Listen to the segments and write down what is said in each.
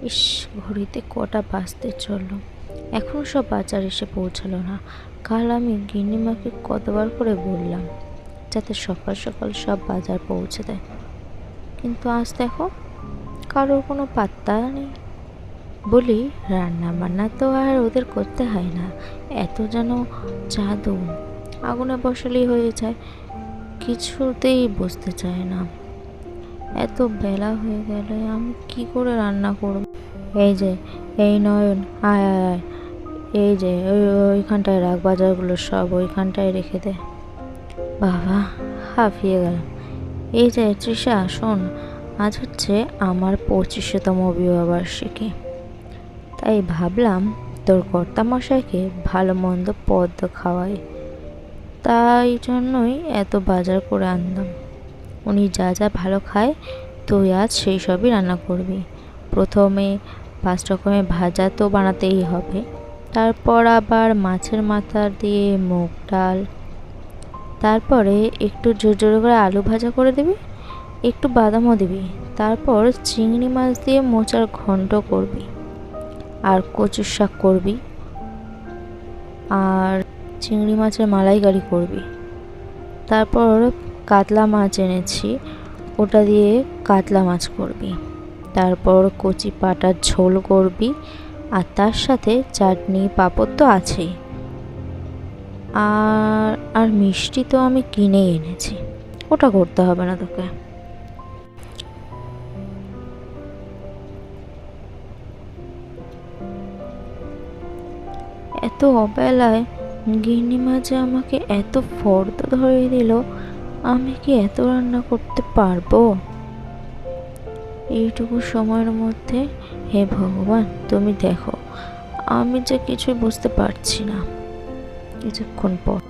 ইস, ঘড়িতে কটা বাজতে চললো, এখনো সব বাজার এসে পৌঁছালো না। কাল আমি গিন্নিমাকে কতবার করে বললাম যাতে সকাল সকাল সব বাজার পৌঁছে দেয়, কিন্তু আজ দেখো কারোর কোনো পাত্তা নেই। বলি রান্না বান্না তো আর ওদের করতে হয় না, এত যেন জাদু, আগুনে বসালেই হয়ে যায়। কিছুতেই বুঝতে চায় না। এত বেলা হয়ে গেলে আমি কি করে রান্না করব? এই যে, এই নয়ন, আয় আয় আয়, এই যে ওইখানটায় রাখ, বাজারগুলো সব ওইখানটায় রেখে দে। বাবা, হাঁপিয়ে গেলাম। এই যে তৃষা, শোন, আজ হচ্ছে আমার 25তম বিবাহবার্ষিকী, তাই ভাবলাম তোর কর্তামশাইকে ভালো মন্দ পদ্য খাওয়াই, তাই জন্যই এত বাজার করে আনলাম। উনি যা যা ভালো খায় তুই আজ সেই সবই রান্না করবি। প্রথমে 5 রকমের ভাজা তো বানাতেই হবে, তারপর আবার মাছের মাথা দিয়ে মুগ ডাল, তারপরে একটু জোর জোর করে আলু ভাজা করে দিবি, একটু বাদামও দিবি, তারপর চিংড়ি মাছ দিয়ে মোচার ঘন্ট করবি, আর কচুর শাক করবি, আর চিংড়ি মাছের মালাইকারি করবি। তারপর কাতলা মাছ এনেছি, ওটা দিয়ে কাতলা মাছ করবি। তারপর কচি পাটার ঝোল করবি, আর তার সাথে চাটনি পাঁপড় তো আছেই। আর আর মিষ্টি তো আমি কিনেই এনেছি, ওটা করতে হবে না তোকে। এত অবেলায় গিন্নিমা যে আমাকে এত ফর্দ ধরিয়ে দিল, আমি কি এত রান্না করতে পারবো এইটুকু সময়ের মধ্যে? হে ভগবান, তুমি দেখো, আমি যে কিছুই বুঝতে পারছি না। কিছুক্ষণ পর,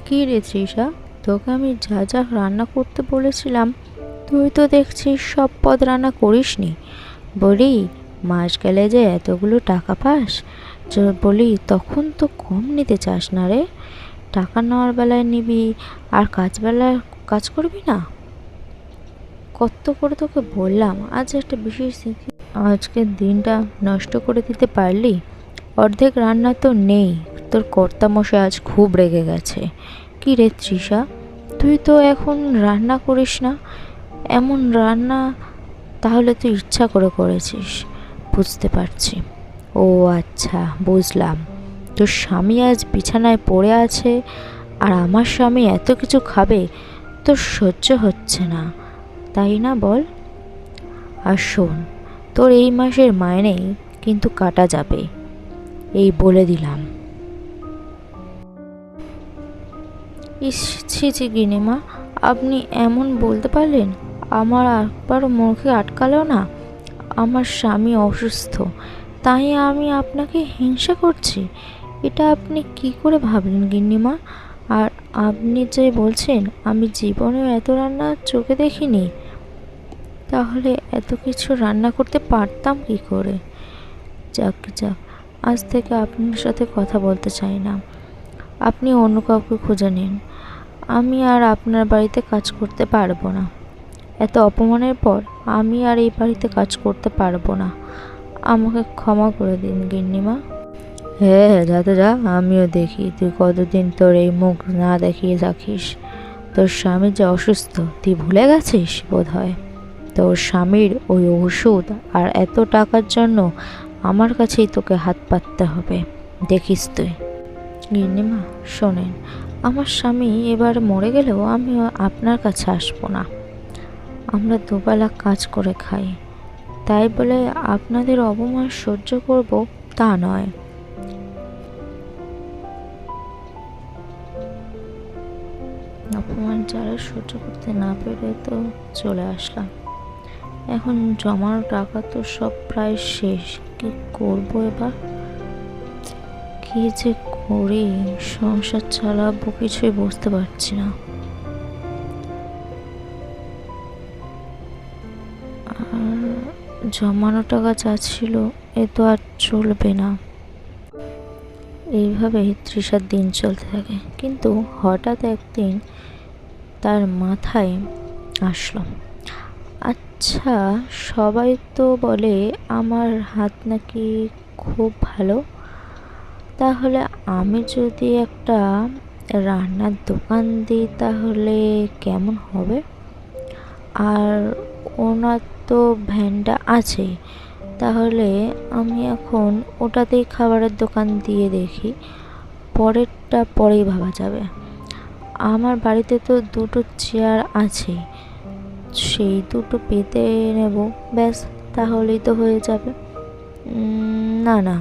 কি রে তৃষা, তোকে আমি যা যা রান্না করতে বলেছিলাম তুই তো দেখছিস সব পদ রান্না করিসনি। বলি মাস গেলে যে এতগুলো টাকা পাস, বলি তখন তো কম নিতে চাস না রে। টাকা নেওয়ার বেলায় নিবি আর কাজ বেলায় কাজ করবি না। কত করে তোকে বললাম আজ একটা বিশেষ দিন, আজকের দিনটা নষ্ট করে দিতে পারলি। অর্ধেক রান্না তো নেই, তোর কর্তামশাই আজ খুব রেগে গেছে। কি রে তৃষা, তুই তো এখন রান্না করিস না, এমন রান্না তাহলে তুই ইচ্ছা করে করেছিস, বুঝতে পারছি। ও আচ্ছা, বুঝলাম। তোর স্বামী আজ বিছানায় পড়ে আছে আর আমার স্বামী এত কিছু খাবে, তোর সহ্য হচ্ছে না, তাই না বল? আর শোন, তোর এই মাসের মাইনেই কিন্তু কাটা যাবে, এই বলে দিলাম। ইস, ছি ছি গিনিমা, আপনি এমন বলতে পারলেন? আমার একবারও মুখে আটকালো না। আমার স্বামী অসুস্থ, তাই আমি আপনাকে হিংসা করছি, এটা আপনি কি করে ভাবলেন গিন্নিমা? আর আপনি যে বলছেন আমি জীবনেও এত রান্না চোখে দেখিনি, তাহলে এত কিছু রান্না করতে পারতাম কি করে? যাক যাক, আজ থেকে আপনার সাথে কথা বলতে চাই না, আপনি অন্য কাউকে খুঁজে নিন। আমি আর আপনার বাড়িতে কাজ করতে পারবো না। এত অপমানের পর আমি আর এই বাড়িতে কাজ করতে পারবো না। আমাকে ক্ষমা করে দিন গিন্নিমা। হ্যাঁ হ্যাঁ, যাতে যা, আমিও দেখি তুই কতদিন তোর এই মুখ না দেখিয়ে থাকিস। তোর স্বামী যে অসুস্থ তুই ভুলে গেছিস বোধ হয়। তোর স্বামীর ওই ওষুধ আর এত টাকার জন্য আমার কাছেই তোকে হাত পাততে হবে, দেখিস তুই। গিন্নিমা শোনেন, আমার স্বামী এবার মরে গেলেও আমি আপনার কাছে আসবো না। আমরা দুবেলা কাজ করে খাই, তাই বলে আপনাদের অপমান সহ্য করব তা নয়। অপমান যারা সহ্য করতে না পেরে তো চলে আসলাম। এখন জমানো টাকা তো সব প্রায় শেষ, কি করবো এবার? কি যে করি, সংসার চালাবো কিছুই বুঝতে পারছি না। আর জমানো টাকা যা ছিল এ তো আর চলবে না। এইভাবে তৃষার দিন চলতে থাকে। কিন্তু হঠাৎ একদিন তার মাথায় আসলো, আচ্ছা, সবাই তো বলে আমার হাত নাকি খুব ভালো, তাহলে আমি যদি একটা রান্নার দোকান দিই তাহলে কেমন হবে? আর ওনার তো ভ্যানটা আছেই, তাহলে আমি এখন ওটাতেই খাবারের দোকান দিয়ে দেখি, পরেরটা পরেই ভাবা যাবে। আমার বাড়িতে তো দুটো চেয়ার আছেই, সেই দুটো পেতে নেব, ব্যাস, তাহলেই তো হয়ে যাবে। না না,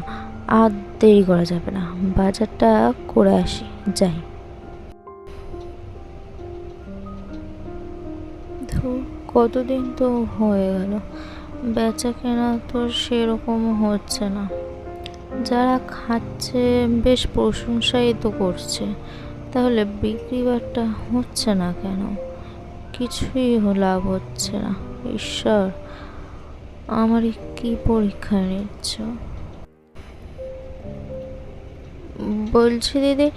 আর দেরি করা যাবে না, বাজারটা করে আসি, যাই। ধুর, কতদিন তো হয়ে গেল, বেচা কেনা তো সেরকম হচ্ছে না। যারা খাচ্ছে বেশ প্রশংসাই তো করছে, তাহলে বিক্রি বাট্টা হচ্ছে না কেন? কিছুই লাভ হচ্ছে না। ঈশ্বর, আমার কি পরীক্ষা নিচ্ছ? বলছি দিদি,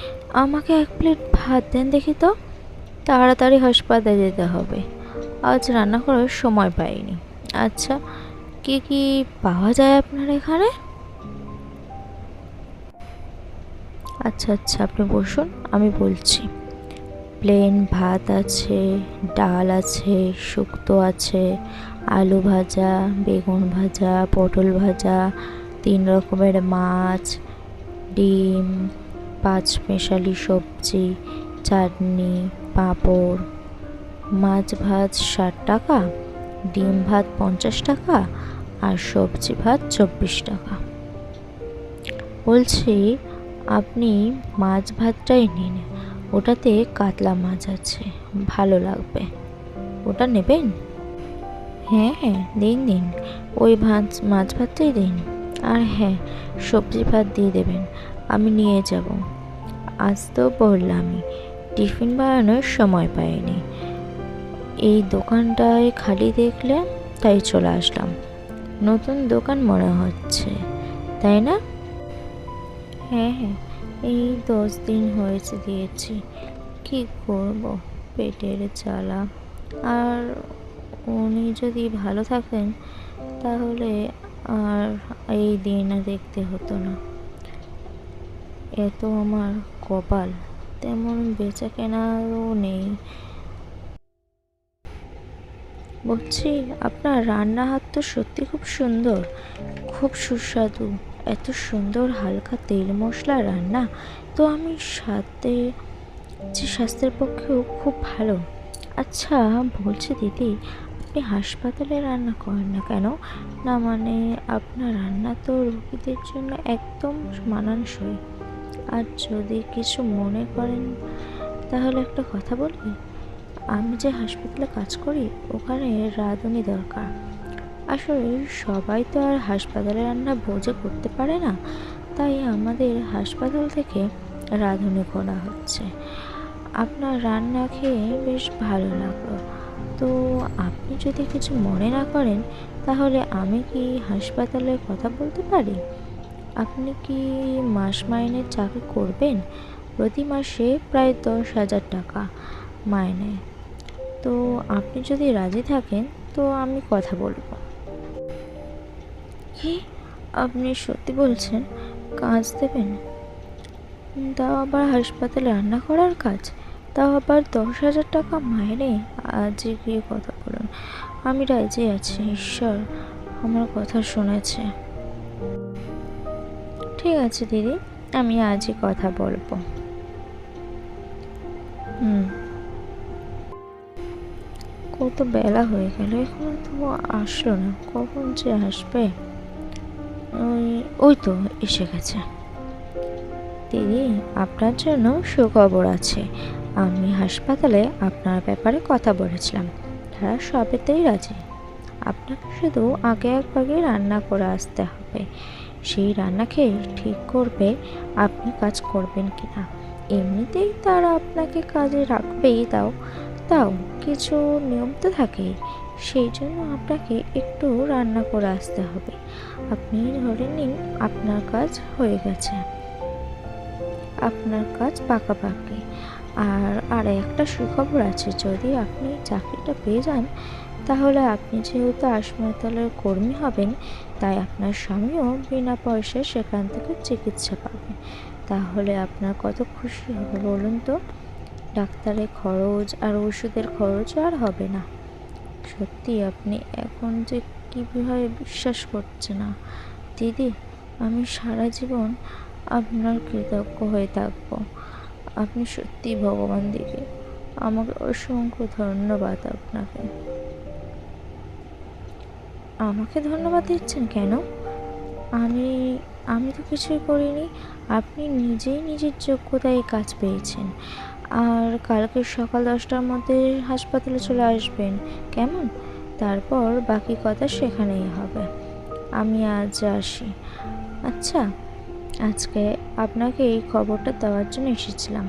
আমাকে 1 প্লেট ভাত দেন দেখি তো, তাড়াতাড়ি হাসপাতালে যেতে হবে, আজ রান্না করার সময় পাইনি। আচ্ছা, কি কি পাওয়া যায় আপনার এখানে? আচ্ছা আচ্ছা, আপনি বসুন, আমি বলছি। প্লেন ভাত আছে, ডাল আছে, শুক্তো আছে, আলু ভাজা, বেগুন ভাজা, পটল ভাজা, 3 রকমের মাছ, ডিম, 5 মেশালি সবজি, চাটনি, পাঁপড়। মাছ ভাত 60 টাকা, ডিম ভাত 50 টাকা, আর সবজি ভাত 24 টাকা। বলছি, আপনি মাছ ভাতটাই নিন, ওটাতে কাতলা মাছ আছে, ভালো লাগবে, ওটা নেবেন? হ্যাঁ হ্যাঁ, দিন দিন, ওই মাছ ভাতটাই দিন। আর হ্যাঁ, সবজি ভাত দিয়ে দেবেন, আমি নিয়ে যাব। আজ তো বললামই, টিফিন বানানোর সময় পাইনি, এই দোকানটায় খালি দেখলে তাই চলে আসলাম। নতুন দোকান মনে হচ্ছে, তাই না? হ্যাঁ হ্যাঁ, এই 10 দিন হয়েছে দিয়েছি, কি করব, পেটের জ্বালা। আর উনি যদি ভালো থাকেন তাহলে আর এই দিন দেখতে হতো না। এত আমার কপাল, তেমন বেচা কেনাও নেই। বলছি, আপনার রান্না হাত তো সত্যি খুব সুন্দর, খুব সুস্বাদু। এত সুন্দর হালকা তেল মশলা রান্না তো আমি স্বাস্থ্যের পক্ষেও খুব ভালো। আচ্ছা, বলছি দিদি, আপনি হাসপাতালে রান্না করেন না কেন? না মানে, আপনার রান্না তো রোগীদের জন্য একদম মানানসই। আর যদি কিছু মনে করেন তাহলে একটা কথা বলি, আমি যে হাসপাতালে কাজ করি ওখানে রাঁধুনি দরকার। আসলে সবাই তো আর হাসপাতালে রান্না ভোজে করতে পারে না, তাই আমাদের হাসপাতাল থেকে রাঁধুনি করা হচ্ছে। আপনার রান্না খেয়ে বেশ ভালো লাগলো। তো আপনি যদি কিছু মনে না করেন তাহলে আমি কি হাসপাতালে কথা বলতে পারি? আপনি কি মাস মাইনের চাকরি করবেন? প্রতি মাসে প্রায় 10,000 টাকা মাইনে। তো আপনি যদি রাজি থাকেন তো আমি কথা বলবো। কি, আপনি সত্যি বলছেন? কাজ দেবেন? তাও আবার হাসপাতালে রান্না করার কাজ, তাও আবার 10,000 টাকা মাইনে? আজকে গিয়ে কথা বলুন, আমি রাজি আছি। ঈশ্বর আমার কথা শুনেছে। ঠিক আছে দিদি, আমি আজই কথা বলবো। কত বেলা হয়ে গেল, এখনো তো আসলো না, কখন যে আসবে? ওই ওই তো এসে গেছে। দিদি, আপনার জন্য সুখবর আছে। আমি হাসপাতালে আপনার ব্যাপারে কথা বলেছিলাম, তারা সবেতেই রাজি। আপনাকে শুধু আগে একবারই রান্না করে আসতে হবে, সেই রান্না খেয়ে ঠিক করবে আপনি কাজ করবেন কিনা। এমনিতেই তারা আপনাকে কাজে রাখবেই, তাও তাও কিছু নিয়ম তো থাকেই, সেই জন্য আপনাকে একটু রান্না করে আসতে হবে। আপনি ধরে নিন আপনার কাজ হয়ে গেছে। আপনার কাজ পাকাপাকি। আর একটা সুখবর আছে, যদি আপনি চাকরিটা পেয়ে যান তাহলে আপনি যেহেতু হাসপাতালের কর্মী হবেন, তাই আপনার স্বামীও বিনা পয়সায় সেখান থেকে চিকিৎসা পাবে। তাহলে আপনার কত খুশি হবে বলুন তো? ডাক্তারের খরচ আর ওষুধের খরচও আর হবে না। সত্যি আপনি এখন যে কীভাবে বিশ্বাস করছে না দিদি, আমি সারা জীবন আপনার কৃতজ্ঞ হয়ে থাকব। আপনি সত্যিই ভগবান দিদি, আমাকে অসংখ্য ধন্যবাদ আপনাকে। আমাকে ধন্যবাদ দিচ্ছেন কেন? আমি আমি তো কিছুই করিনি। আপনি নিজেই নিজের যোগ্যতায় এই কাজ পেয়েছেন। আর কালকে সকাল 10টার মধ্যে হাসপাতালে চলে আসবেন, কেমন? তারপর বাকি কথা সেখানেই হবে। আমি আজ আসি। আচ্ছা, আজকে আপনাকে এই খবরটা দেওয়ার জন্য এসেছিলাম।